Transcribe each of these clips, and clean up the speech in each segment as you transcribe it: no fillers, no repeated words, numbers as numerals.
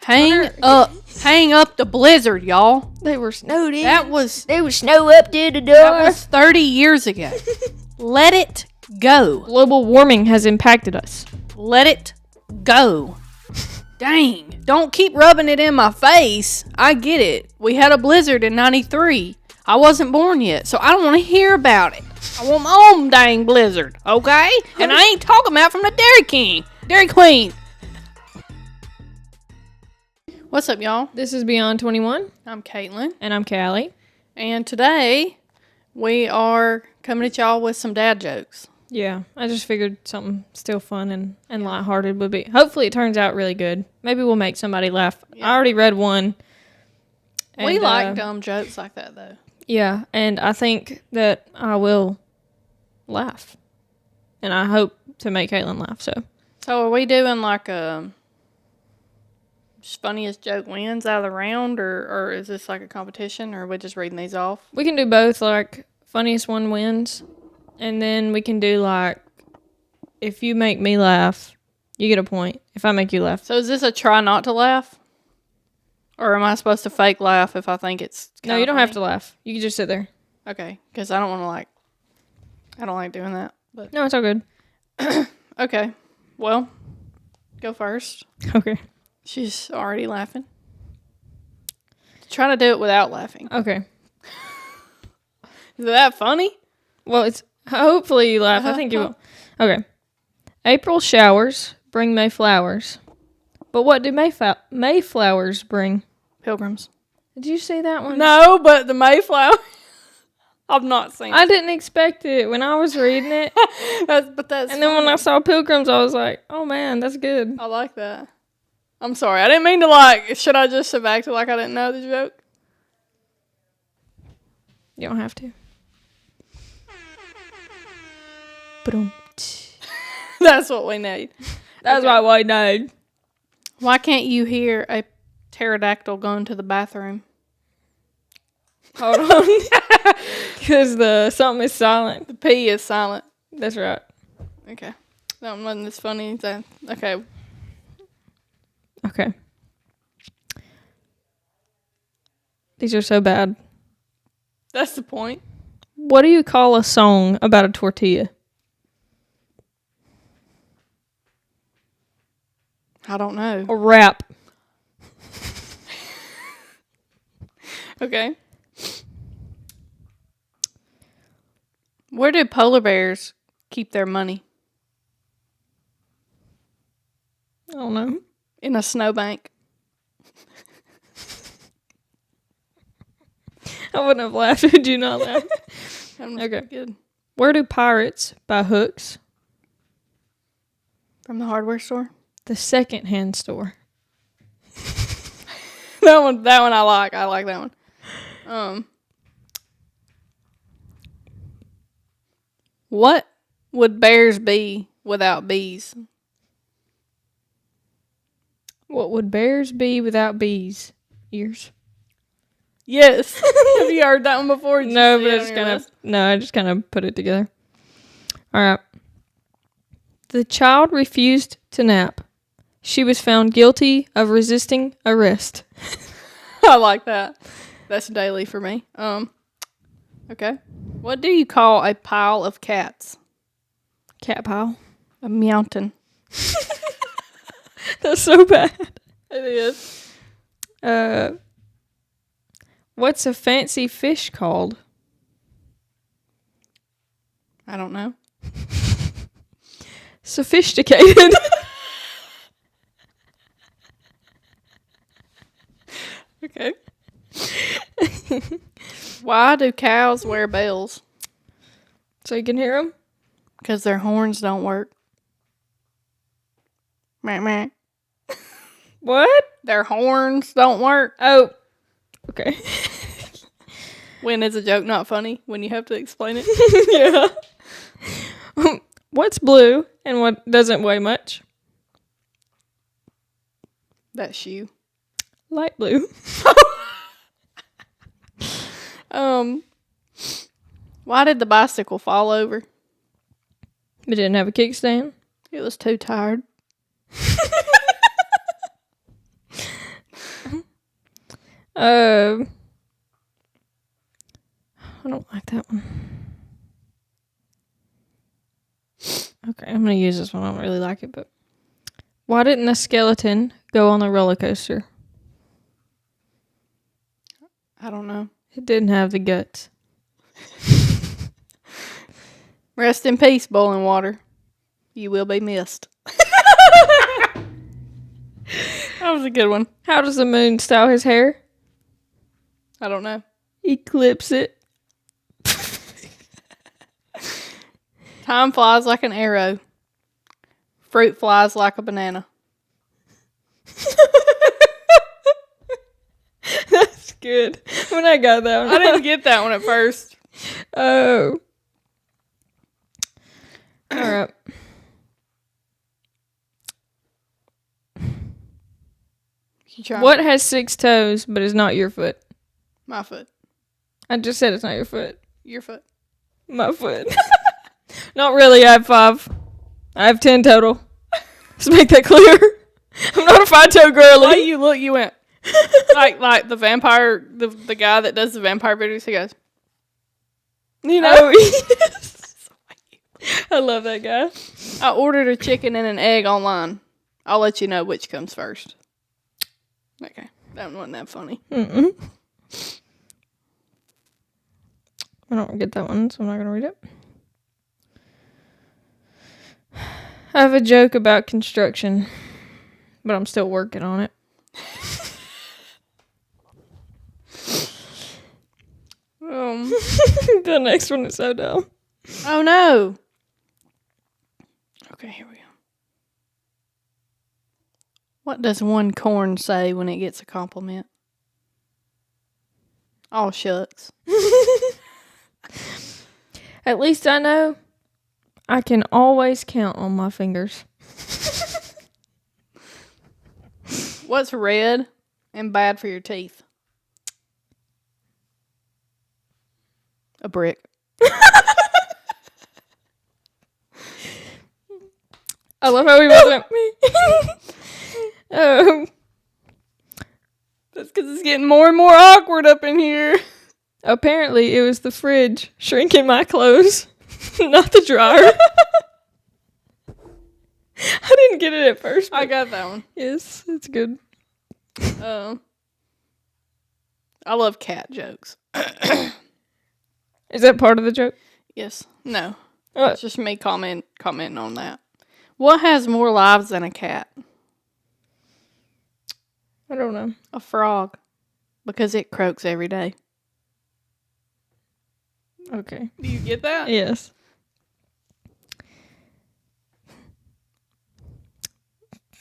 Hang up the blizzard, y'all. They were snowed in. There was snow up to the door. that was 30 years ago. Let it go. Global warming has impacted us. Let it go. Dang. Don't keep rubbing it in my face. I get it. We had a blizzard in 93. I wasn't born yet, so I don't want to hear about it. I want my own dang blizzard, okay? And I ain't talking about from the Dairy Queen. What's up, y'all? This is Beyond 21. I'm Caitlin. And I'm Callie. And today, we are coming at y'all with some dad jokes. Yeah, I just figured something still fun and lighthearted would be. Hopefully it turns out really good. Maybe we'll make somebody laugh. Yeah. I already read one. We like dumb jokes like that, though. Yeah, and I think that I will laugh. And I hope to make Caitlin laugh, so. So are we doing like funniest joke wins out of the round, or is this like a competition, or are we just reading these off? We can do both, like funniest one wins. And then we can do like, if you make me laugh, you get a point. If I make you laugh. So is this a try not to laugh? Or am I supposed to fake laugh if I think it's No, you don't have to laugh. You can just sit there. Okay, because I don't want to I don't like doing that. But No, it's all good. okay, well, go first. Okay. She's already laughing. Try to do it without laughing. Okay. Is that funny? Well, it's hopefully you laugh. I think you will. Okay. April showers bring May flowers. But what do May flowers bring? Pilgrims. Did you see that one? No, but the Mayflower. I've not seen it. I didn't expect it when I was reading it. That's And then when I saw Pilgrims, I was like, oh man, that's good. I like that. I'm sorry. I didn't mean to should I just have acted like I didn't know the joke? You don't have to. Ba-dum. That's what we need. That's Okay. what we need. Why can't you hear a pterodactyl going to the bathroom? Hold on. Because something is silent. The P is silent. That's right. Okay. That one wasn't as funny as that. Okay. Okay. These are so bad. That's the point. What do you call a song about a tortilla? I don't know. A rap. Okay. Where do polar bears keep their money? I don't know. In a snowbank. I wouldn't have laughed. Did you not laugh? Okay. Good. Where do pirates buy hooks? From the hardware store? The second-hand store. That one I like. I like that one. What would bears be without bees? What would bears be without bees? Ears. Yes. Have you heard that one before? No, but I just kind of put it together. All right. The child refused to nap. She was found guilty of resisting arrest. I like that. That's daily for me. Okay. What do you call a pile of cats? Cat pile. A mountain. That's so bad. It is. What's a fancy fish called? I don't know. Sophisticated. Okay. Why do cows wear bells? So you can hear them? Because their horns don't work. Meh, meh. What? Their horns don't work. Oh. Okay. When is a joke not funny? When you have to explain it? Yeah. What's blue and what doesn't weigh much? That's you. Light blue. Why did the bicycle fall over? It didn't have a kickstand. It was too tired. I don't like that one. Okay, I'm gonna use this one. I don't really like it, but why didn't the skeleton go on the roller coaster? I don't know. It didn't have the guts. Rest in peace, Boiling Water. You will be missed. That was a good one. How does the moon style his hair? I don't know. He clips it. Time flies like an arrow. Fruit flies like a banana. That's good. When I got that one. I didn't get that one at first. Oh. All right. What has 6 toes but is not your foot? My foot. I just said it's not your foot. Your foot. My foot. Not really. I have 5. I have 10 total. Let's make that clear. I'm not a 5-toe girly. Why you look? You went like the vampire, the guy that does the vampire videos. He goes, you know. Oh, yes. I love that guy. I ordered a chicken and an egg online. I'll let you know which comes first. Okay, that wasn't that funny. Mm-mm. I don't get that one, so I'm not gonna read it. I have a joke about construction, but I'm still working on it. The next one is so dumb. Oh no. Okay, here we go. What does one corn say when it gets a compliment? Oh, shucks. At least I know I can always count on my fingers. What's red and bad for your teeth? A brick. I love how he wasn't me. Oh. That's because it's getting more and more awkward up in here. Apparently, it was the fridge shrinking my clothes, not the dryer. I didn't get it at first. I got that one. Yes, it's good. I love cat jokes. Is that part of the joke? Yes. No. What? It's just me commenting on that. What has more lives than a cat? I don't know. A frog. Because it croaks every day. Okay. Do you get that? Yes.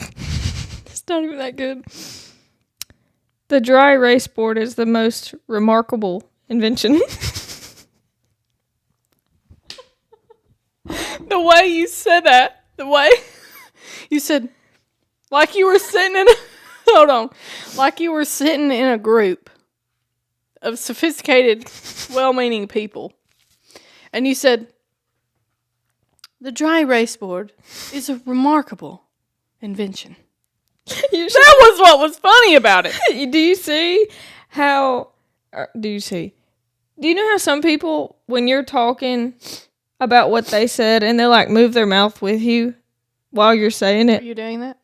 It's not even that good. The dry erase board is the most remarkable invention. The way you said that. The way you said, like you were sitting in hold on. Like you were sitting in a group of sophisticated, well-meaning people. And you said, the dry erase board is a remarkable invention. That was what was funny about it. Do you see how... do you know how some people, when you're talking about what they said, and they like move their mouth with you while you're saying Are it? you doing that?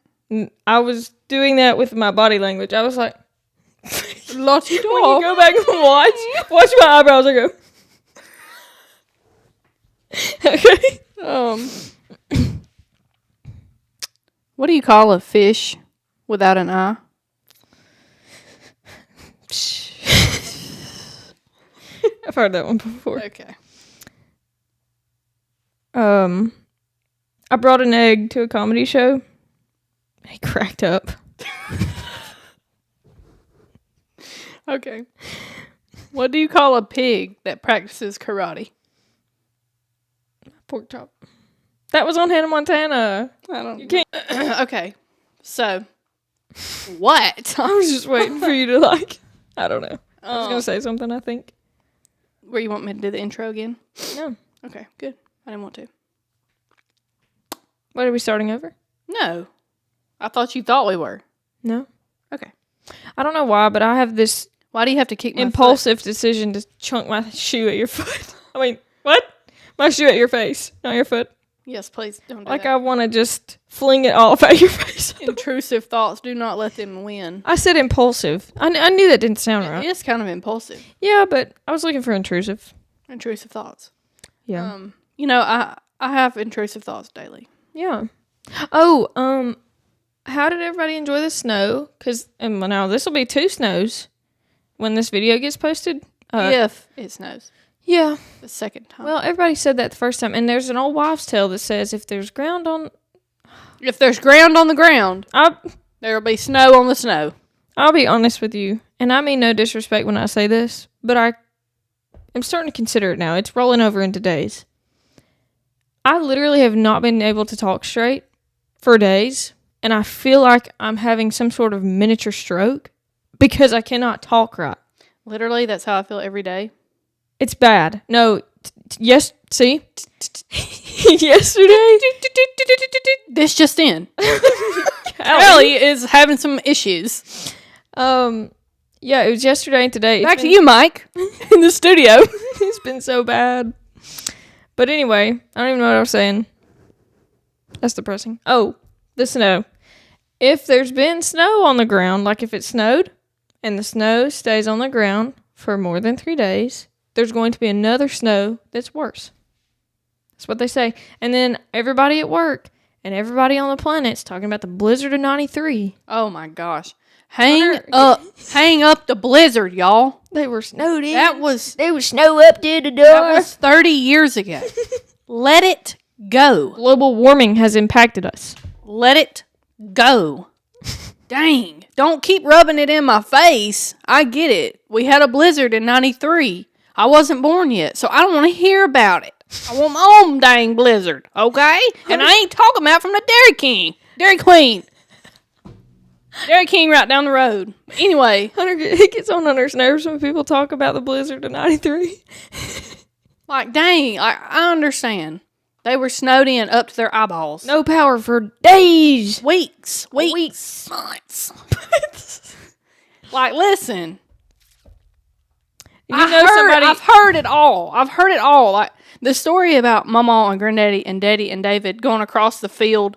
I was doing that with my body language. I was like... Lottie When you go back and watch my eyebrows, I go... Okay. What do you call a fish without an eye? I've heard that one before. Okay. I brought an egg to a comedy show. He cracked up. Okay. What do you call a pig that practices karate? Pork chop. That was on Hannah Montana. I don't. You can't. Okay. So, what? I was just waiting for you to like. I don't know. I was gonna say something. I think. Where you want me to do the intro again? No. Okay. Good. I didn't want to. What, are we starting over? No. I thought you thought we were. No. Okay. I don't know why, but I have this. Why do you have to kick my foot? impulsive decision to chunk my shoe at your foot. I mean, what? My shoe at your face, not your foot. Yes, please don't do Like that. I want to just fling it off at your face. Intrusive thoughts. Do not let them win. I said impulsive. I knew that didn't sound right. It is kind of impulsive. Yeah, but I was looking for intrusive. Intrusive thoughts. Yeah. You know, I have intrusive thoughts daily. Yeah. Oh, how did everybody enjoy the snow? Because now this will be 2 snows when this video gets posted. If it snows. Yeah. The second time. Well, everybody said that the first time, and there's an old wives' tale that says if there's ground on the ground, there'll be snow on the snow. I'll be honest with you, and I mean no disrespect when I say this, but I am starting to consider it now. It's rolling over into days. I literally have not been able to talk straight for days, and I feel like I'm having some sort of miniature stroke because I cannot talk right. Literally, that's how I feel every day. It's bad. No, yes, see? Yesterday? This just in. Kelly is having some issues. Yeah, it was yesterday and today. Back to you, Mike, in the studio. It's been so bad. But anyway, I don't even know what I was saying. That's depressing. Oh, the snow. If there's been snow on the ground, like if it snowed, and the snow stays on the ground for more than 3 days, there's going to be another snow that's worse. That's what they say. And then everybody at work and everybody on the planet's talking about the blizzard of 93. Oh my gosh. Hang up the blizzard, y'all. They were snowed in. They were snow up to the door. That was 30 years ago. Let it go. Global warming has impacted us. Let it go. Dang. Don't keep rubbing it in my face. I get it. We had a blizzard in 93. I wasn't born yet, so I don't want to hear about it. I want my own dang blizzard, okay? And I ain't talking about from the Dairy Queen. Dairy King right down the road. But anyway. It gets on Hunter's nerves when people talk about the blizzard of 93. Like, dang, I understand. They were snowed in up to their eyeballs. No power for days. Weeks. Months. Like, listen. I've heard it all. Like, the story about Mama and Granddaddy and Daddy and David going across the field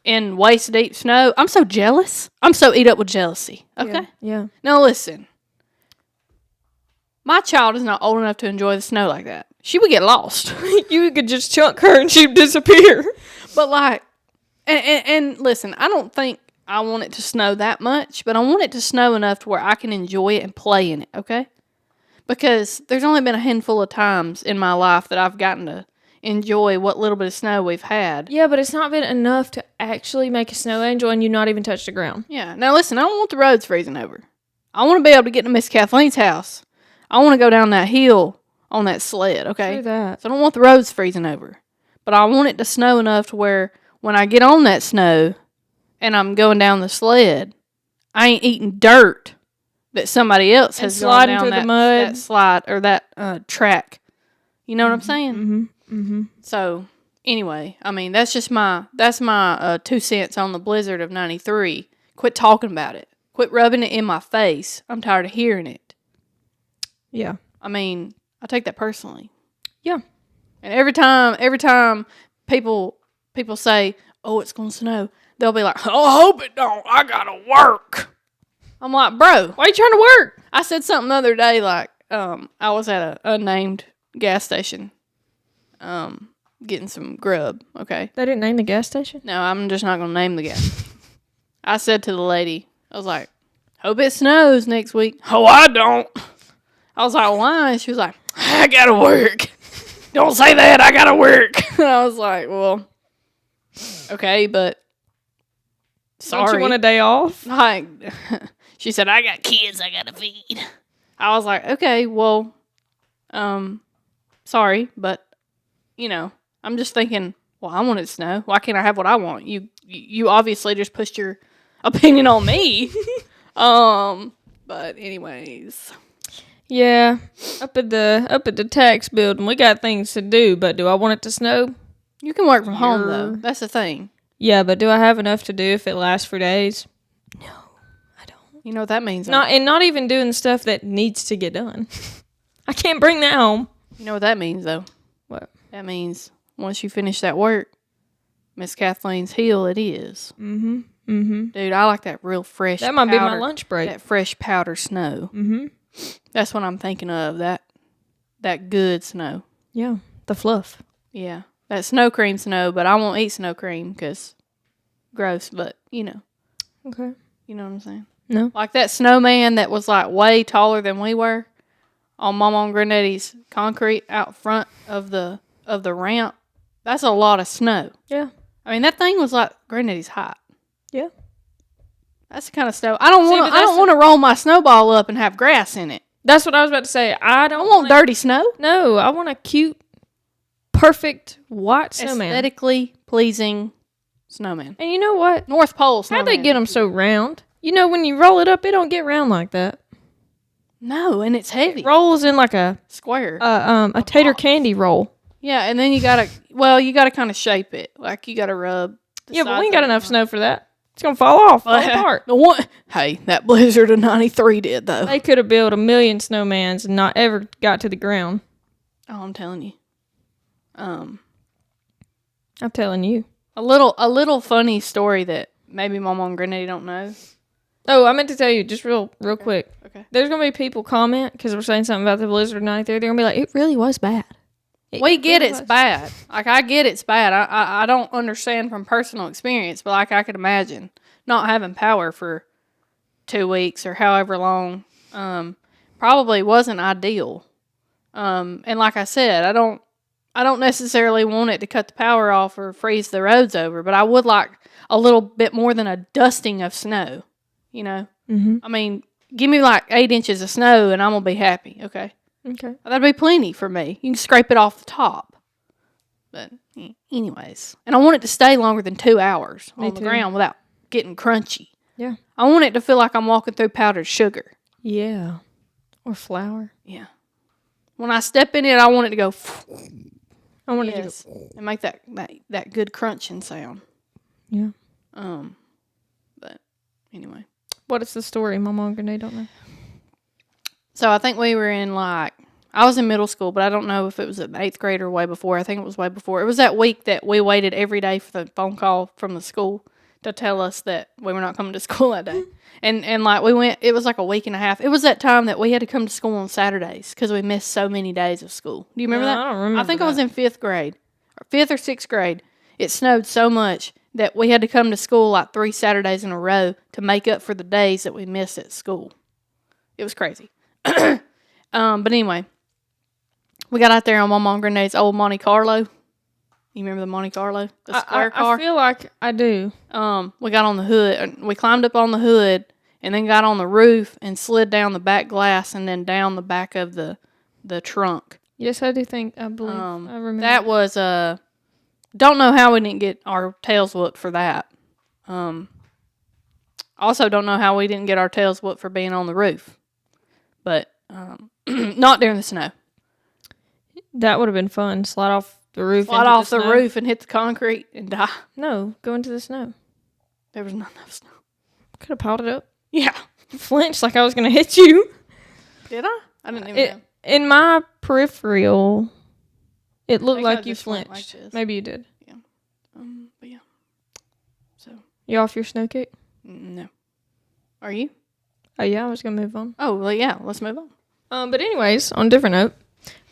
in waist deep snow. I'm so jealous. I'm so eat up with jealousy. Okay? Yeah. Now, listen. My child is not old enough to enjoy the snow like that. She would get lost. You could just chunk her and she'd disappear. But, like, and listen, I don't think I want it to snow that much, but I want it to snow enough to where I can enjoy it and play in it, okay? Because there's only been a handful of times in my life that I've gotten to enjoy what little bit of snow we've had. Yeah, but it's not been enough to actually make a snow angel and you not even touch the ground. Yeah. Now, listen, I don't want the roads freezing over. I want to be able to get to Miss Kathleen's house. I want to go down that hill on that sled, okay? Do that. So I don't want the roads freezing over. But I want it to snow enough to where when I get on that snow and I'm going down the sled, I ain't eating dirt that somebody else has gone down through that, the mud. that slide or that track. You know what I'm saying? Mm-hmm. Mm-hmm. So anyway, I mean that's my 2 cents on the blizzard of 93. Quit talking about it. Quit rubbing it in my face. I'm tired of hearing it. Yeah. I mean, I take that personally. Yeah. And every time people say, "Oh, it's gonna snow," they'll be like, "Oh, I hope it don't. I gotta work." I'm like, bro, why are you trying to work? I said something the other day, like, I was at a unnamed gas station, getting some grub, okay? They didn't name the gas station? No, I'm just not going to name the gas. I said to the lady, I was like, hope it snows next week. Oh, I don't. I was like, why? And she was like, I got to work. Don't say that, I got to work. And I was like, well, okay, but sorry. Don't you want a day off? Like, she said, I got kids I got to feed. I was like, okay, well, sorry, but, you know, I'm just thinking, well, I want it to snow. Why can't I have what I want? You obviously just pushed your opinion on me. But anyways. Yeah, up at the tax building, we got things to do, but do I want it to snow? You can work from home, though. That's the thing. Yeah, but do I have enough to do if it lasts for days? No, I don't. You know what that means? Not even doing the stuff that needs to get done. I can't bring that home. You know what that means, though? What? That means once you finish that work, Miss Kathleen's hill it is. Mm-hmm. Mm-hmm. Dude, I like that real fresh That might be my powder- lunch break. That fresh powder snow. Mm-hmm. That's what I'm thinking of. That good snow. Yeah. The fluff. Yeah. That snow cream snow, but I won't eat snow cream because gross, but you know. Okay. You know what I'm saying? No. Like that snowman that was like way taller than we were on Mama and Granddaddy's concrete out front of the ramp. That's a lot of snow. Yeah. I mean, that thing was like Granddaddy's height. Yeah. That's the kind of snow. I don't want to roll my snowball up and have grass in it. That's what I was about to say. I I don't want dirty snow. No, I want a cute, perfect white snowman. Aesthetically pleasing snowman. And you know what? North Pole snowman. How'd they get them so round? You know, when you roll it up, it don't get round like that. No, and it's heavy. It rolls in like a Square. a tater candy roll. Yeah, and then you gotta kind of shape it. Like you gotta rub. Yeah, but we ain't got enough snow for that. It's gonna fall off, fall apart. The one, hey, that blizzard of '93 did though. They could have built 1 million snowmans and not ever got to the ground. Oh, I'm telling you. I'm telling you. A little funny story that maybe Mama and Granddaddy don't know. Oh, I meant to tell you just real quick. Okay. There's gonna be people comment because we're saying something about the blizzard of '93. They're gonna be like, "It really was bad." We get really it's was. bad. Like I get it's bad. I don't understand from personal experience, but like I could imagine not having power for 2 weeks or however long probably wasn't ideal. And like I said, I don't necessarily want it to cut the power off or freeze the roads over, but I would like a little bit more than a dusting of snow. You know, I mean, give me like 8 inches of snow and I'm gonna be happy. Okay. Okay. That'd be plenty for me. You can scrape it off the top. But anyways. And I want it to stay longer than 2 hours on the too. ground without getting crunchy. Yeah. I want it to feel like I'm walking through powdered sugar. Yeah. Or flour. Yeah. When I step in it, I want it to go I wanted yes, and make that good crunching sound. Yeah. But anyway. What is the story? My mom and Grenade don't know. So I think we were in I was in middle school, but I don't know if it was in 8th grade or way before. I think it was way before. It was that week that we waited every day for the phone call from the school to tell us that we were not coming to school that day. And like we went, it was like a week and a half. It was that time that we had to come to school on Saturdays because we missed so many days of school. Do you remember No, that? I don't remember I think I was that. in 5th grade, or 5th or 6th grade. It snowed so much that we had to come to school like 3 Saturdays in a row to make up for the days that we missed at school. It was crazy. But anyway, we got out there on Mama and Grenada's old Monte Carlo. You remember the Monte Carlo? The square car? I feel like I do. We got on the hood. We climbed up on the hood and then got on the roof and slid down the back glass and then down the back of the trunk. Yes, I do think, I believe. I remember. That was, don't know how we didn't get our tails whooped for that. Also don't know how we didn't get our tails whooped for being on the roof. But, not during the snow. That would have been fun. Slide off the roof. Slide into off the snow. roof and hit the concrete and die. No, go into the snow. There was not enough snow. Could have piled it up. Yeah. Flinched like I was going to hit you. Did I? I didn't even know. In my peripheral, it looked think I like you just went flinched. like this. Maybe you did. But yeah. So, You off your snow kick? no. Are you? Oh, yeah, I was going to move on. Oh, well, yeah. Let's move on. But anyways, on a different note,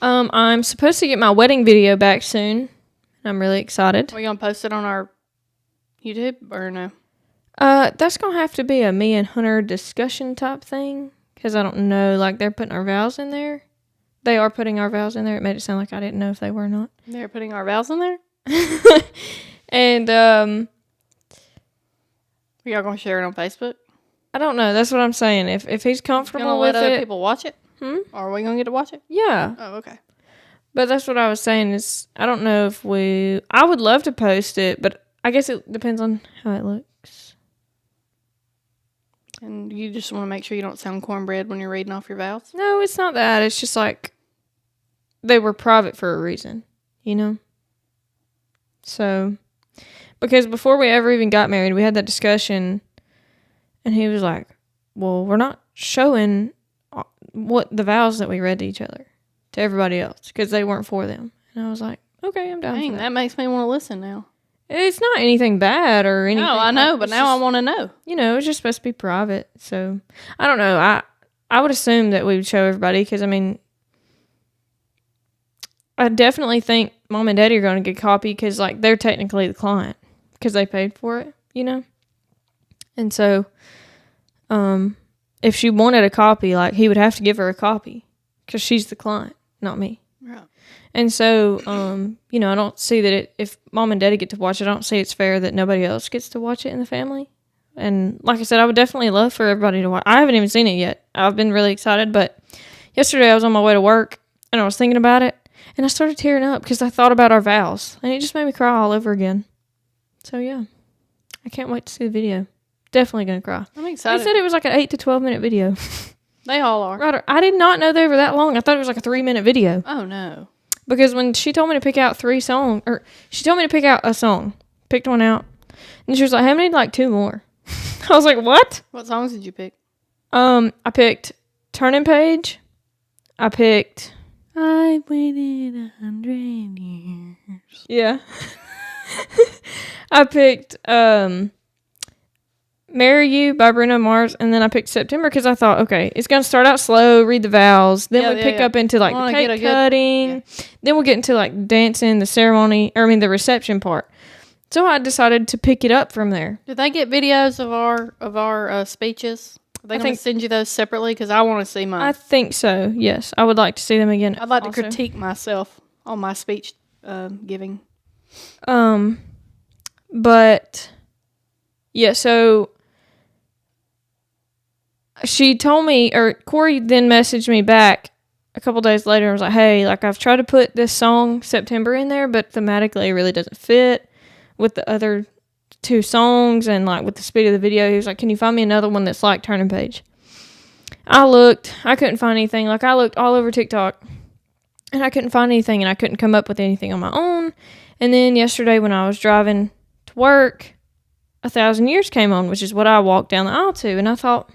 I'm supposed to get my wedding video back soon. I'm really excited. Are we going to post it on our YouTube or no? That's going to have to be a me and Hunter discussion type thing. Because I don't know, like, they're putting our vows in there. They are putting our vows in there. It made it sound like I didn't know if they were or not. They're putting our vows in there? And, Are y'all going to share it on Facebook? I don't know. That's what I'm saying. If he's Going to comfortable let with other it. people watch it? Or are we going to get to watch it? Yeah. Oh, okay. But that's what I was saying is, I don't know if I would love to post it, but I guess it depends on how it looks. And you just want to make sure you don't sound cornbread when you're reading off your vows? No, it's not that. It's just like, they were private for a reason, you know? So, because before we ever even got married, we had that discussion, and he was like, well, we're not showing what the vows that we read to each other to everybody else because they weren't for them. And I was like, okay, I'm down Dang, for that. that makes me want to listen now. It's not anything bad or anything. No, I know, like, but now I want to know. You know, it's just supposed to be private. So, I don't know. I would assume that we would show everybody because, I mean, I definitely think mom and daddy are going to get a copy because, like, they're technically the client because they paid for it, you know? And so, if she wanted a copy, like, he would have to give her a copy because she's the client, not me. Right. And so, you know, I don't see that if mom and daddy get to watch it, I don't see it's fair that nobody else gets to watch it in the family. And like I said, I would definitely love for everybody to watch. I haven't even seen it yet. I've been really excited, but yesterday I was on my way to work and I was thinking about it and I started tearing up because I thought about our vows and it just made me cry all over again. So yeah, I can't wait to see the video. Definitely gonna cry. I'm They excited. said it was like an 8 to 12 minute video. They all are. Right? I did not know they were that long. I thought it was like a 3-minute video. Oh, no. Because when she told me to pick out 3 songs, or she told me to pick out a song, picked one out, and she was like, "Hey, I need like 2 more." I was like, "What?" What songs did you pick? I picked Turning Page. I picked. I waited 100 years. Yeah. I picked Marry You by Bruno Mars, and then I picked September because I thought, okay, it's going to start out slow, read the vows, then we pick up into like the cake cutting, then we'll get into like dancing, the ceremony, the reception part. So I decided to pick it up from there. Did they get videos of our speeches? Are they going to send you those separately? Because I want to see mine. I think so, yes. I would like to see them again. I'd like to critique myself on my speech giving. But yeah, so she told me, or Corey then messaged me back a couple days later and was like, hey, like I've tried to put this song September in there, but thematically it really doesn't fit with the other 2 songs and like with the speed of the video. He was like, can you find me another one that's like Turning Page? I looked, I couldn't find anything. Like I looked all over TikTok and I couldn't find anything and I couldn't come up with anything on my own. And then yesterday when I was driving to work, 1,000 Years came on, which is what I walked down the aisle to. And I thought,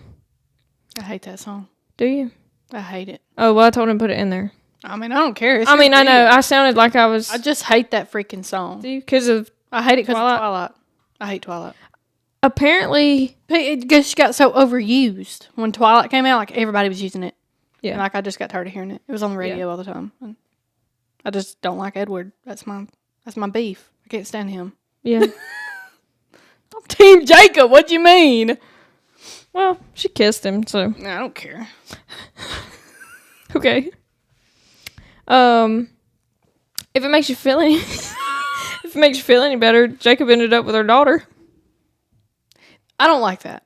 I hate that song. do you? I hate it. Oh, well, I told him to put it in there. I mean, I don't care. I mean, I know. I sounded like I was... I just hate that freaking song. Because of... I hate it because of Twilight. I hate Twilight. Apparently... Because she got so overused. When Twilight came out, like, everybody was using it. Yeah. And, like, I just got tired of hearing it. It was on the radio all the time. And I just don't like Edward. That's my beef. I can't stand him. Yeah. I'm Team Jacob. What do you mean? Well, she kissed him, so... I don't care. Okay. If it makes you feel any better, Jacob ended up with her daughter. I don't like that.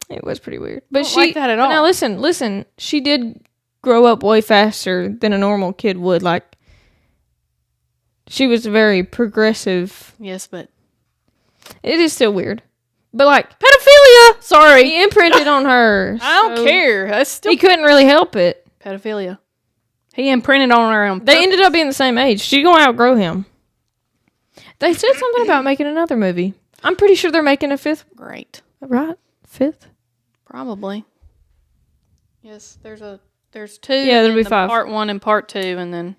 It was pretty weird. But I don't like that at all. Now listen. She did grow up way faster than a normal kid would. Like, she was very progressive. Yes, but... It is still weird. But, like... Pedophilia! Sorry. He imprinted on her. I don't care. That's still... He couldn't really help it. Pedophilia. He imprinted on her own. They ended up being the same age. She's going to outgrow him. They said something about making another movie. I'm pretty sure they're making a 5th. Great. Right? 5th? Probably. Yes, there's 2. Yeah, there'll be 5. Part 1 and part 2, and then...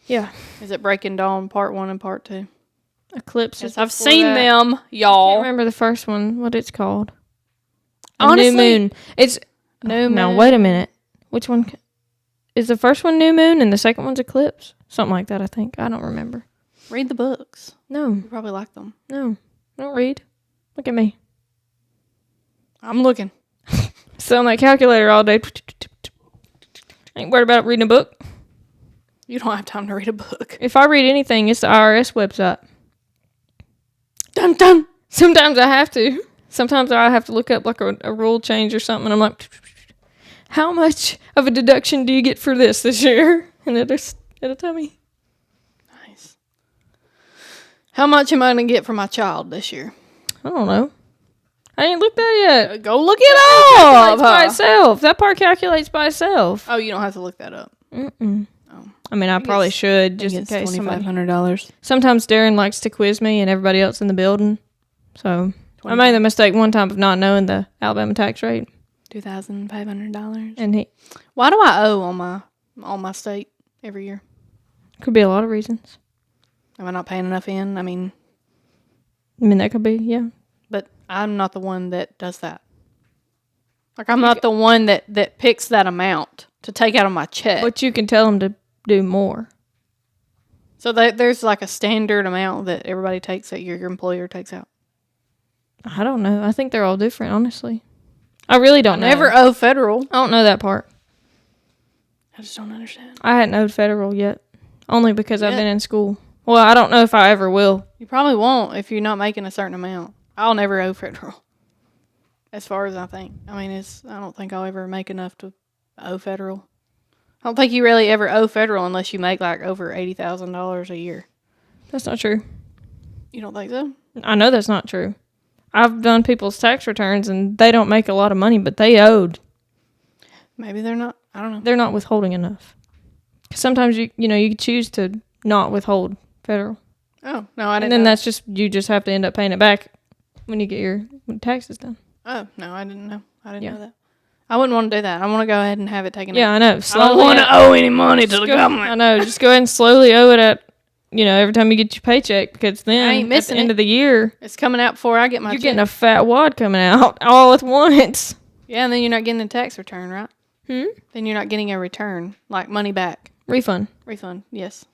Yeah. Is it Breaking Dawn, part 1 and part 2? Eclipse. Yes, I've seen them, I y'all. can't remember the first one, what it's called. Honestly, New Moon. It's... New Moon. Now, wait a minute. Which one... Is the first one New Moon and the second one's Eclipse? Something like that, I think. I don't remember. Read the books. No. You probably like them. No. I don't read. Look at me. I'm looking. Sit on that calculator all day. Ain't worried about reading a book. You don't have time to read a book. If I read anything, it's the IRS website. Dun dun. Sometimes I have to. Sometimes I have to look up like a rule change or something. And I'm like, how much of a deduction do you get for this year? And it'll tell me. Nice. How much am I going to get for my child this year? I don't know. I ain't looked at it yet. Go look it up. By itself. That part calculates by itself. Oh, you don't have to look that up. Mm-mm. Oh. I mean, I probably should just in case somebody. $2,500. Sometimes Darren likes to quiz me and everybody else in the building. So I made the mistake one time of not knowing the Alabama tax rate. $2,500. And he Why do I owe on my state every year? could be a lot of reasons. Am I not paying enough in? I mean, that could be, yeah. but I'm not the one that does that. Like, I'm not the one that picks that amount to take out of my check. But you can tell them to do more. So there's like a standard amount that everybody takes that your employer takes out. I don't know. I think they're all different, honestly. I really don't know. Never owe federal. I don't know that part. I just don't understand. I hadn't owed federal yet. Only because I've been in school. Well, I don't know if I ever will. You probably won't if you're not making a certain amount. I'll never owe federal. As far as I think. I mean, I don't think I'll ever make enough to owe federal. I don't think you really ever owe federal unless you make like over $80,000 a year. That's not true. You don't think so? I know that's not true. I've done people's tax returns and they don't make a lot of money, but they owed. Maybe they're not. I don't know. They're not withholding enough. 'Cause sometimes you choose to not withhold federal. Oh, no, I didn't And then know. that's just, you just have to end up paying it back when you get your taxes done. Oh, no, I didn't know. I didn't Yeah. know that. I wouldn't want to do that. I want to go ahead and have it taken out. Yeah, I know. I don't want to owe any money to the government. I know. Just go ahead and slowly owe it at, every time you get your paycheck, because then I ain't at missing the end it. of the year, It's coming out before I get my you're check. getting a fat wad coming out all at once. Yeah, and then you're not getting a tax return, right? Hmm? Then you're not getting a return, like money back. Refund. Refund, yes.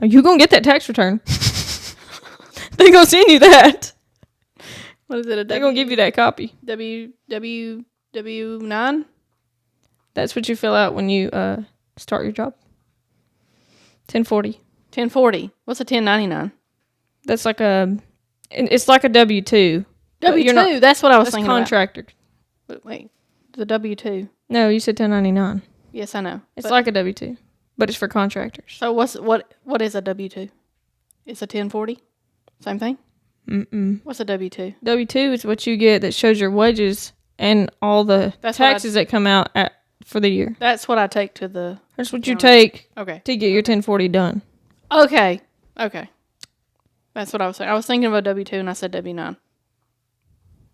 Are you going to get that tax return? They going to send you that. What is it, They're going to give you that copy. W9? That's what you fill out when you start your job. 1040. 1040. What's a 1099? That's like it's like a W-2. but you're not- W2, that's what I was That's thinking contractor. about. Wait, the W2. No, you said 1099. Yes, I know. It's But- like a W-2, but it's for contractors. So what is a W2? It's a 1040? Same thing? Mm-mm. What's a W2? W-2 is what you get that shows your wages and all the That's what I- taxes that come out for the year. That's what I take to the... That's what you Right. take Okay. to get your 1040 done. Okay. That's what I was saying. I was thinking of a W2 and I said W9.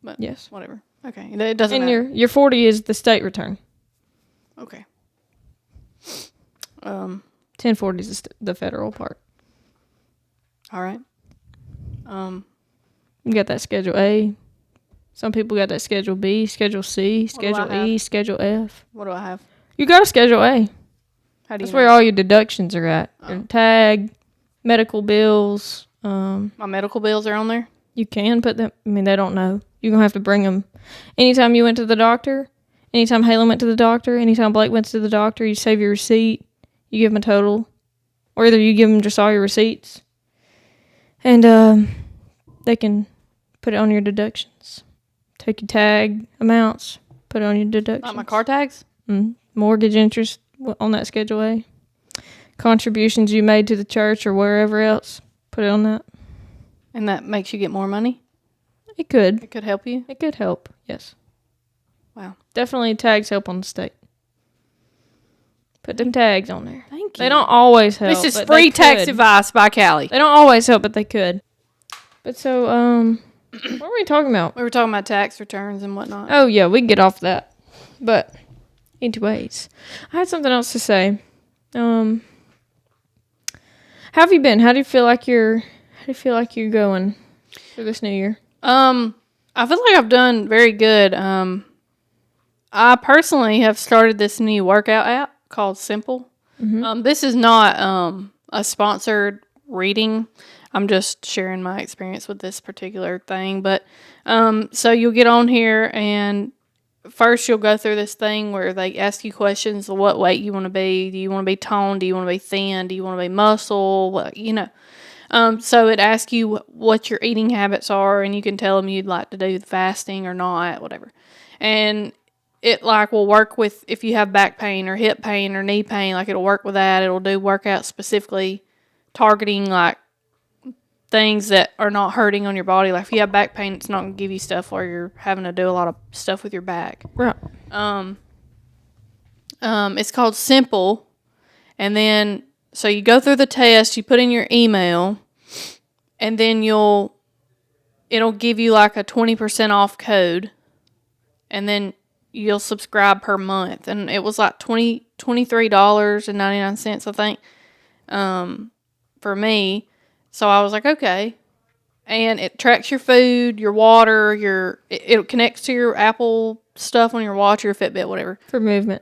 But Yes. whatever. Okay. It doesn't And matter. your 40 is the state return. Okay. 1040 is the federal part. All right. You got that Schedule A. Some people got that Schedule B, Schedule C, do I Schedule have? E, Schedule F. What do I have? You got a Schedule A. How do you That's know? where all your deductions are at. Oh. Your tag, medical bills. My medical bills are on there? You can put them. I mean, they don't know. You're going to have to bring them. Anytime you went to the doctor, anytime Halen went to the doctor, anytime Blake went to the doctor, you save your receipt. You give them a total. Or either you give them just all your receipts. And they can put it on your deductions. Take your tag amounts, put it on your deductions. Not my car tags? Mortgage interest on that Schedule A. Contributions you made to the church or wherever else, put it on that. And that makes you get more money? It could. It could help you? It could help, yes. Wow. Definitely tags help on the state. Put them tags on there. Thank you. They don't always help. This is but free they tax could. advice by Callie. They don't always help, but they could. But so, what were we talking about? We were talking about tax returns and whatnot. Oh, yeah, we can get off that. But, anyways, I had something else to say. How have you been? How do you feel like you're going for this new year? I feel like I've done very good. I personally have started this new workout app called Simple. This is not a sponsored reading. I'm just sharing my experience with this particular thing. But so you'll get on here and first you'll go through this thing where they ask you questions of what weight you want to be. Do you want to be toned? Do you want to be thin? Do you want to be muscle? What, so it asks you what your eating habits are, and you can tell them you'd like to do fasting or not, whatever. And it will work with if you have back pain or hip pain or knee pain, it'll work with that. It'll do workouts specifically targeting things that are not hurting on your body. Like if you have back pain, it's not going to give you stuff where you're having to do a lot of stuff with your back. Right. It's called Simple. And then, so you go through the test, you put in your email, and then it'll give you a 20% off code. And then you'll subscribe per month, and it was like $23.99, I think, for me. So I was like, okay. And it tracks your food, your water, it connects to your Apple stuff on your watch, your Fitbit, whatever. For movement.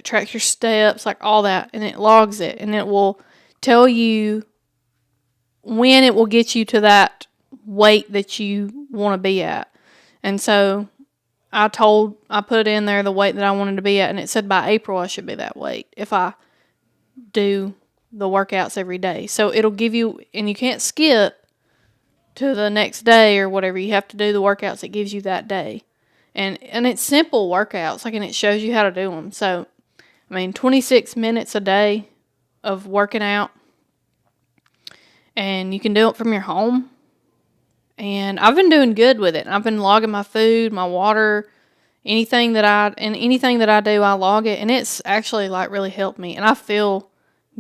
Tracks your steps, like all that, and it logs it, and it will tell you when it will get you to that weight that you want to be at. And so I put in there the weight that I wanted to be at, and it said by April I should be that weight if I do the workouts every day. So it'll give you, and you can't skip to the next day or whatever. You have to do the workouts it gives you that day. And it's simple workouts, and it shows you how to do them. So, 26 minutes a day of working out, and you can do it from your home. And I've been doing good with it. I've been logging my food, my water, anything that I do, I log it, and it's actually really helped me. And I feel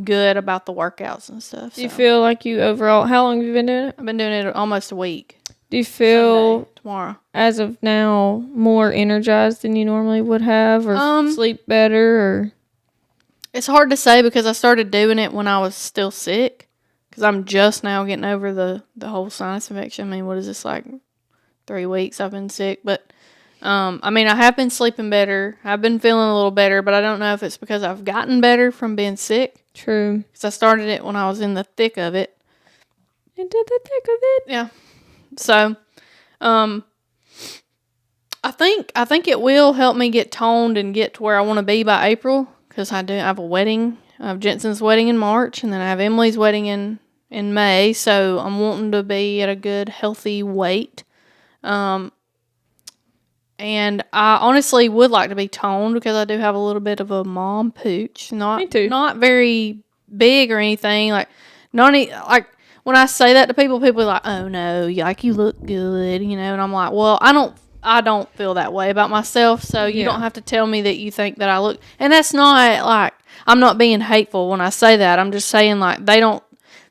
good about the workouts and stuff. Do you feel like you overall? How long have you been doing it? I've been doing it almost a week. Do you feel Sunday, tomorrow, as of now, more energized than you normally would have, or sleep better, or? It's hard to say because I started doing it when I was still sick. Because I'm just now getting over the whole sinus infection. What is this, 3 weeks I've been sick? But, I have been sleeping better. I've been feeling a little better, but I don't know if it's because I've gotten better from being sick. True. Because I started it when I was in the thick of it. Into the thick of it? Yeah. So, I think it will help me get toned and get to where I want to be by April. Because I have a wedding. I have Jensen's wedding in March, and then I have Emily's wedding in May. So I'm wanting to be at a good, healthy weight. And I honestly would like to be toned because I do have a little bit of a mom pooch. Me too. Not very big or anything. When I say that to people are like, "Oh no, you look good," And I'm like, "Well, I don't feel that way about myself, so you don't have to tell me that you think that I look." And that's not I'm not being hateful when I say that. I'm just saying they don't,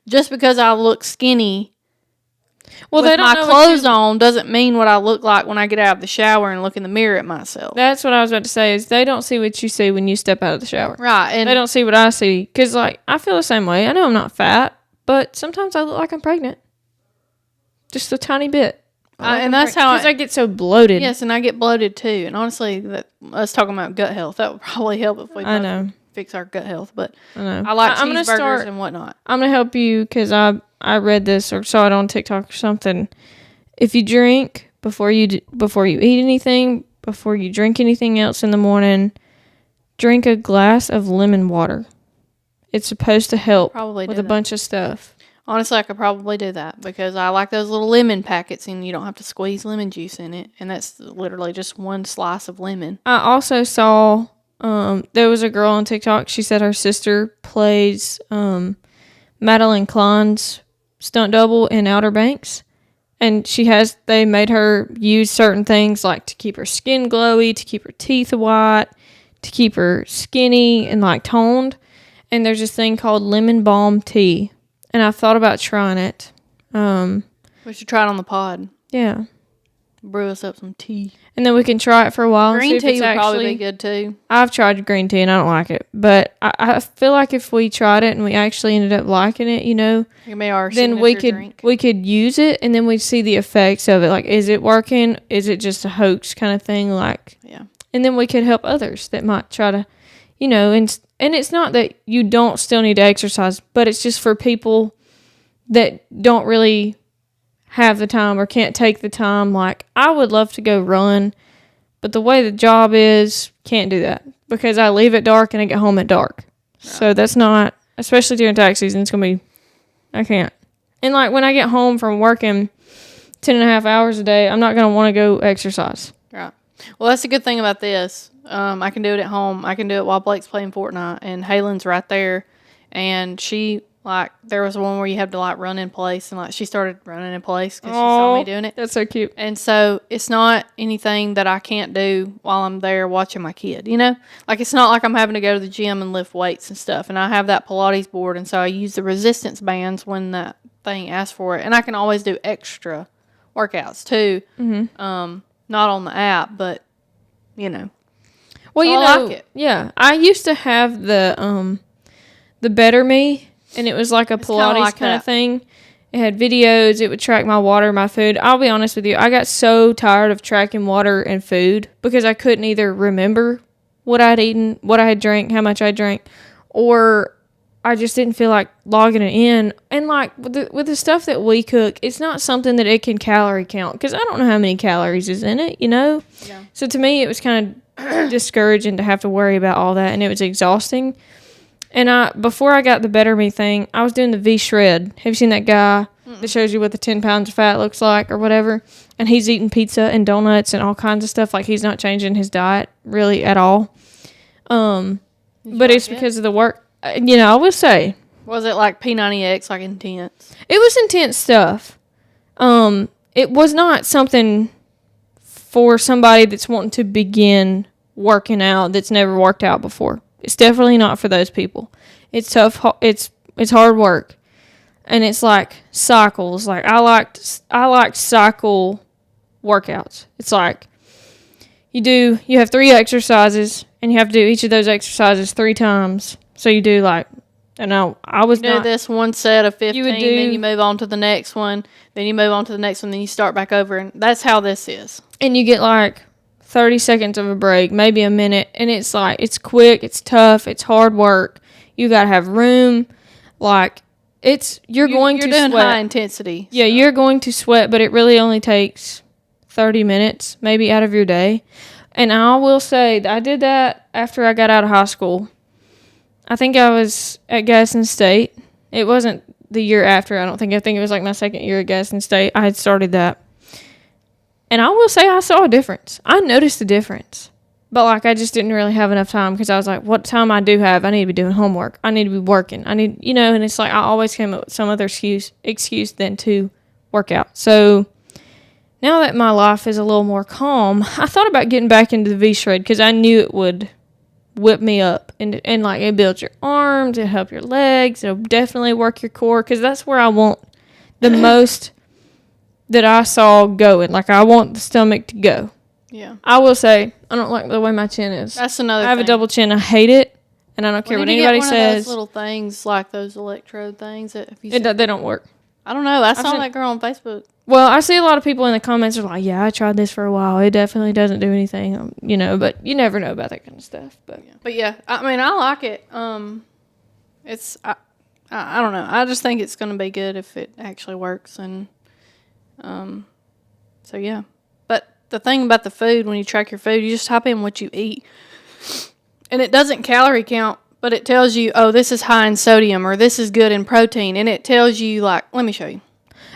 just because I look skinny with my clothes on doesn't mean what I look like when I get out of the shower and look in the mirror at myself. That's what I was about to say, is they don't see what you see when you step out of the shower. Right. And they don't see what I see. Because, I feel the same way. I know I'm not fat, but sometimes I look like I'm pregnant. Just a tiny bit. And that's how because I get so bloated. Yes, and I get bloated too. And honestly, us talking about gut health, that would probably help if we fix our gut health. But I know. I like cheeseburgers and whatnot. I'm going to help you because I read this or saw it on TikTok or something. If you drink before you eat anything, before you drink anything else in the morning, drink a glass of lemon water. It's supposed to help with a bunch of stuff. Honestly, I could probably do that because I like those little lemon packets, and you don't have to squeeze lemon juice in it. And that's literally just one slice of lemon. I also saw there was a girl on TikTok. She said her sister plays Madeline Klein's stunt double in Outer Banks. And they made her use certain things to keep her skin glowy, to keep her teeth white, to keep her skinny and toned. And there's this thing called lemon balm tea. And I've thought about trying it. We should try it on the pod. Yeah. Brew us up some tea. And then we can try it for a while. Green tea would probably be good too. I've tried green tea and I don't like it. But I feel like if we tried it and we actually ended up liking it, then we could use it and then we'd see the effects of it. Is it working? Is it just a hoax kind of thing? Yeah. And then we could help others that might try to, and it's not that you don't still need to exercise, but it's just for people that don't really have the time or can't take the time. I would love to go run, but the way the job is, can't do that because I leave at dark and I get home at dark. Yeah. So that's not, especially during tax season, I can't. And when I get home from working 10.5 hours a day, I'm not going to want to go exercise. Right. Well, that's the good thing about this. I can do it at home. I can do it while Blake's playing Fortnite, and Haylen's right there. And she, there was one where you have to, like, run in place, and, like, she started running in place because she saw me doing it. That's so cute. And so it's not anything that I can't do while I'm there watching my kid, you know? Like, it's not like I'm having to go to the gym and lift weights and stuff. And I have that Pilates board, and so I use the resistance bands when that thing asks for it. And I can always do extra workouts, too. Mm-hmm. Not on the app, but Well, So you I know, like it. yeah. I used to have the Better Me, and it was like a It's kinda Pilates like kind of that. thing. It had videos. It would track my water, my food. I'll be honest with you. I got so tired of tracking water and food because I couldn't either remember what I'd eaten, what I had drank, how much I drank, or I just didn't feel like logging it in. And like with the stuff that we cook, it's not something that it can calorie count because I don't know how many calories is in it, Yeah. So to me, it was kind of discouraging to have to worry about all that, and it was exhausting. And before I got the Better Me thing, I was doing the V Shred. Have you seen that guy that shows you what the 10 pounds of fat looks like or whatever? And he's eating pizza and donuts and all kinds of stuff. Like, he's not changing his diet really at all. But it's because of the work. I would say Was it like P90X, like intense? it was intense stuff. It was not something for somebody that's wanting to begin working out that's never worked out before. It's definitely not for those people. It's tough. It's hard work, and it's like cycles. Like I liked cycle workouts. It's like you have 3 exercises, and you have to do each of those exercises 3 times. So you do like, I was Do not. this one set of 15, would then do- you move on to the next one, then you move on to the next one, then you start back over, and that's how this is. And you get like 30 seconds of a break, maybe a minute, and it's like it's quick, it's tough, it's hard work. You gotta have room, like you're going to doing sweat. high intensity. Yeah, you're going to sweat, but it really only takes 30 minutes maybe out of your day. And I will say that I did that after I got out of high school. I think I was at Gadsden State. It wasn't the year after, I think it was like my second year at Gadsden State. I had started that. And I will say I saw a difference. I noticed a difference. But, like, I just didn't really have enough time because I was like, what time I do have, I need to be doing homework. I need to be working. And it's like I always came up with some other excuse than to work out. So, now that my life is a little more calm, I thought about getting back into the V-Shred because I knew it would whip me up. And like, it builds your arms, it'll help your legs, it'll definitely work your core because that's where I want the most that I saw going. Like, I want the stomach to go. Yeah. I will say, I don't like the way my chin is. That's another I have thing. a double chin. I hate it, and I don't care what anybody One says. of those little things, like those electrode things. That if you They don't work. I don't know. I saw seen- that girl on Facebook. Well, I see a lot of people in the comments are like, yeah, I tried this for a while. It definitely doesn't do anything, but you never know about that kind of stuff. But yeah, I mean, I like it. It's I don't know. I just think it's going to be good if it actually works, and so yeah. But the thing about the food, when you track your food, you just type in what you eat, and it doesn't calorie count, but it tells you, oh, this is high in sodium, or this is good in protein, and it tells you, like, let me show you.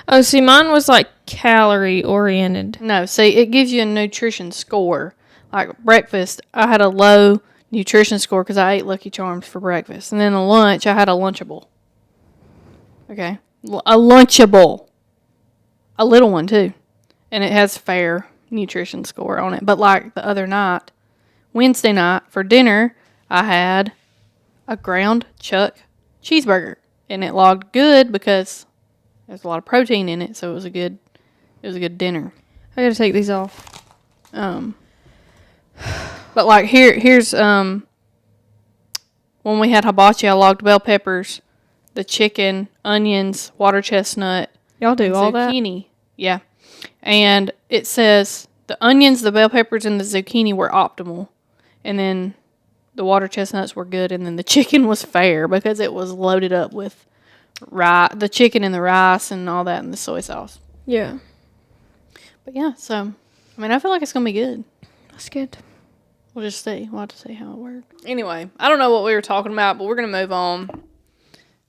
Oh, see, mine was like calorie oriented. No, see, it gives you a nutrition score. Like breakfast, I had a low nutrition score because I ate Lucky Charms for breakfast. And then the lunch, I had a Lunchable. Okay? A Lunchable. A little one, too. And it has fair nutrition score on it. But like the other night, Wednesday night, for dinner, I had a ground chuck cheeseburger. And it logged good because there's a lot of protein in it, so it was a good dinner. I gotta take these off. But like here's when we had hibachi, I logged bell peppers, the chicken, onions, water chestnut, Y'all do all that? zucchini. Yeah. And it says the onions, the bell peppers, and the zucchini were optimal. And then the water chestnuts were good, and then the chicken was fair because it was loaded up with the chicken and the rice and all that and the soy sauce. Yeah. But yeah, so I mean, I feel like it's gonna be good. That's good. We'll just see. We'll have to see how it works. Anyway, I don't know what we were talking about, but we're gonna move on.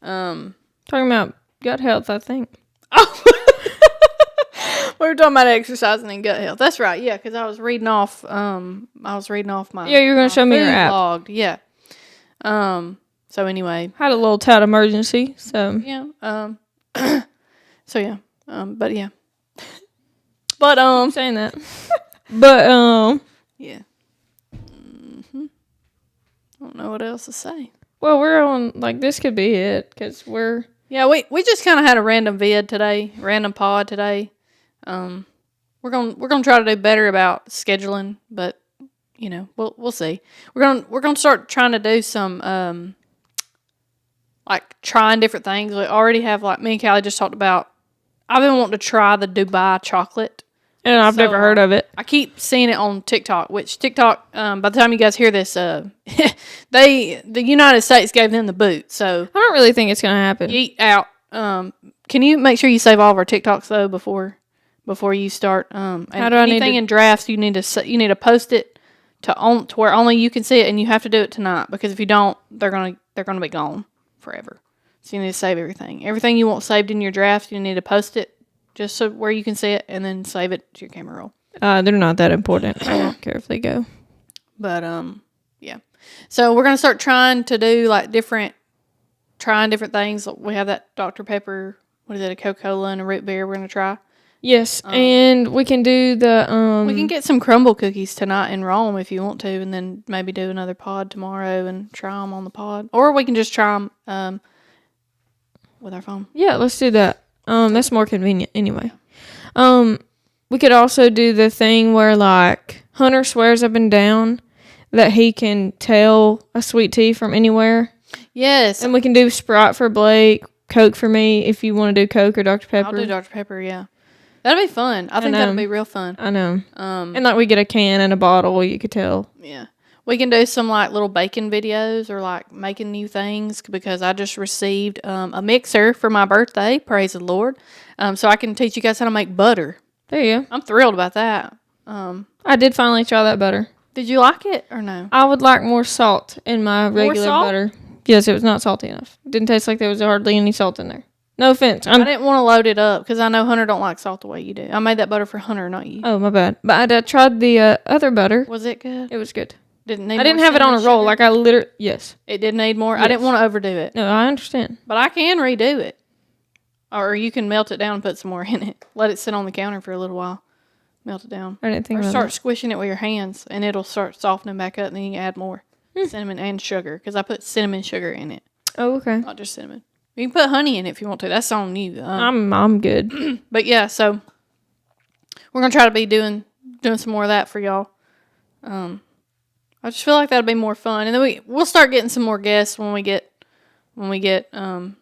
Talking about gut health, I think. Oh, we were talking about exercising and gut health. That's right. Yeah, because I was reading off. My. Yeah, you're gonna my show me your food app. Logged. Yeah. So anyway. Had a little tad emergency, so. Yeah. So yeah. But yeah. But I'm saying that. But, yeah. I don't know what else to say. well, we're on, like, this could be it, because we're. Yeah, we just kind of had a random pod today. We're gonna try to do better about scheduling, but we'll see. We're gonna start trying to do some like trying different things. We already have, like, me and Callie just talked about. I've been wanting to try the Dubai chocolate. And I've never heard of it. I keep seeing it on TikTok, which TikTok, by the time you guys hear this, the United States gave them the boot. So I don't really think it's going to happen. Eat out. Can you make sure you save all of our TikToks though before you start? How do I need anything to- in drafts? You need to post it to where only you can see it, and you have to do it tonight, because if you don't, they're gonna be gone forever. So you need to save everything. Everything you want saved in your draft, you need to post it just so where you can see it, and then save it to your camera roll. They're not that important. I don't care if they go. But yeah. So we're gonna start trying to do like different things. We have that Dr. Pepper. What is it? A Coca-Cola and a root beer. We're gonna try. Yes, and we can do the We can get some crumble cookies tonight in Rome if you want to, and then maybe do another pod tomorrow and try them on the pod, or we can just try them with our phone. Yeah, let's do that. That's more convenient anyway. We could also do the thing where, like, Hunter swears up and down that he can tell a sweet tea from anywhere. Yes, And we can do Sprite for Blake, Coke for me if you want to do Coke or Dr. Pepper. I'll do Dr. Pepper. Yeah, that'd be fun. I think that'd be real fun. I know. And like we get a can and a bottle, you could tell. Yeah. We can do some like little baking videos or like making new things, because I just received a mixer for my birthday. Praise the Lord. So I can teach you guys how to make butter. There you go. I'm thrilled about that. I did finally try that butter. Did you like it or no? I would like more salt in my regular salt? butter. Yes, it was not salty enough. It didn't taste like there was hardly any salt in there. No offense. I didn't want to load it up because I know Hunter don't like salt the way you do. I made that butter for Hunter, not you. Oh, my bad. But I tried the other butter. Was it good? It was good. Didn't need I didn't more have it on a cinnamon roll. sugar? Like I literally, yes. It did need more. I Yes. didn't want to overdo it, No, I understand. but I can redo it. Or you can melt it down and put some more in it. Let it sit on the counter for a little while. Melt it down. I didn't think Or about start that. squishing it with your hands, and it'll start softening back up, and then you add more cinnamon and sugar, because I put cinnamon sugar in it, Oh, okay. not just cinnamon. You can put honey in it if you want to. That's on you. I'm good. But yeah, so we're gonna try to be doing some more of that for y'all. I just feel like that'll be more fun, and then we'll start getting some more guests when we get to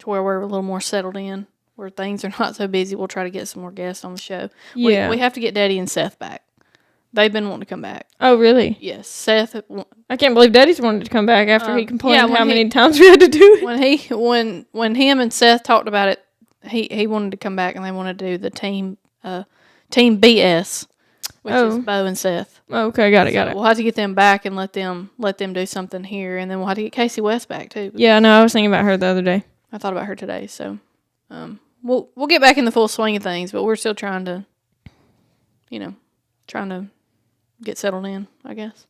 where we're a little more settled in, where things are not so busy. We'll try to get some more guests on the show. Yeah. We have to get Daddy and Seth back. They've been wanting to come back. Oh, really? Yes, Seth. I can't believe Daddy's wanted to come back after he complained yeah, when how he- many times we had to do it. When him and Seth talked about it, he wanted to come back, and they wanted to do the team BS, which is Bo and Seth. Oh, okay, got it. We'll have to get them back and let them do something here, and then we'll have to get Casey West back too. Yeah, no, I was thinking about her the other day. I thought about her today, so we'll get back in the full swing of things, but we're still trying to get settled in, I guess.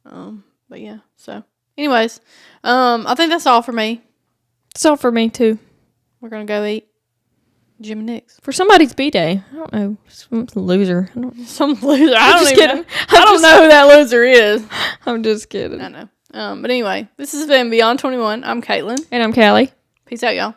But yeah, so anyways, I think that's all for me. It's all for me, too. We're gonna go eat Jim and Nick's. For somebody's B-Day. I don't know. Some loser. I don't know. Some loser. I just don't even kidding. know. I don't know who that loser is. I'm just kidding. I know. But anyway, this has been Beyond 21. I'm Caitlin. And I'm Callie. Peace out, y'all.